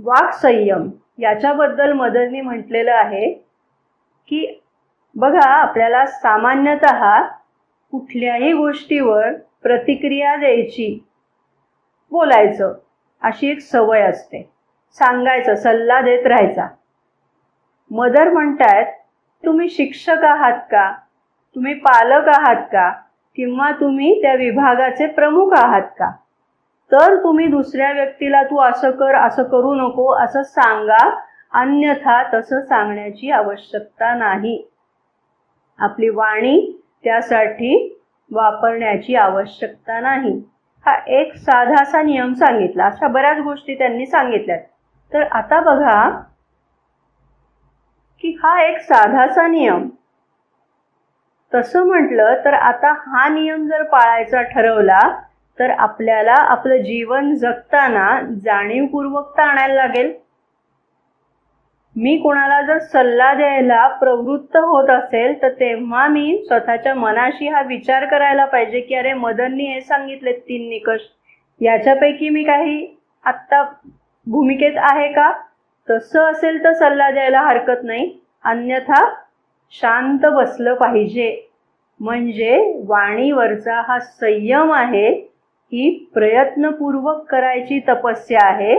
वाक् संयम याच्याबद्दल मदरनी म्हटलेलं आहे की बघा, आपल्याला सामान्यतः कुठल्याही गोष्टीवर प्रतिक्रिया द्यायची, बोलायचं अशी एक सवय असते, सांगायचं, सल्ला देत राहायचा. मदर म्हणतायत, तुम्ही शिक्षक आहात का, तुम्ही पालक आहात का, किंवा तुम्ही त्या विभागाचे प्रमुख आहात का, तर तुम्ही दुसऱ्या व्यक्तीला तू असं कर, असं करू नको असं सांगा, अन्यथा तसं सांगण्याची आवश्यकता नाही. आपली वाणी त्यासाठी वापरण्याची आवश्यकता नाही. हा एक साधासा नियम सांगितला. अशा बऱ्याच गोष्टी त्यांनी सांगितल्यात. तर आता बघा की हा एक साधासा नियम, तसं म्हटलं तर आता हा नियम जर पाळायचा ठरवला तर आपल्याला आपलं जीवन जगताना जाणीवपूर्वकता आणायला लागेल. मी कोणाला जर सल्ला द्यायला प्रवृत्त होत असेल तर तेव्हा मी स्वतःच्या मनाशी हा विचार करायला पाहिजे की अरे, मदननी हे सांगितले 3 निकष, याच्यापैकी मी काही आत्ता भूमिकेत आहे का? तसं असेल तर सल्ला द्यायला हरकत नाही, अन्यथा शांत बसलं पाहिजे. म्हणजे वाणीवरचा हा संयम आहे, ही प्रयत्नपूर्वक करायची तपस्या आहे.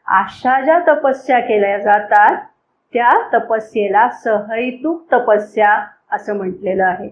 अशा ज्या तपस्या केल्या जातात त्या तपस्येला सहैतुक तपस्या असं म्हटलेलं आहे.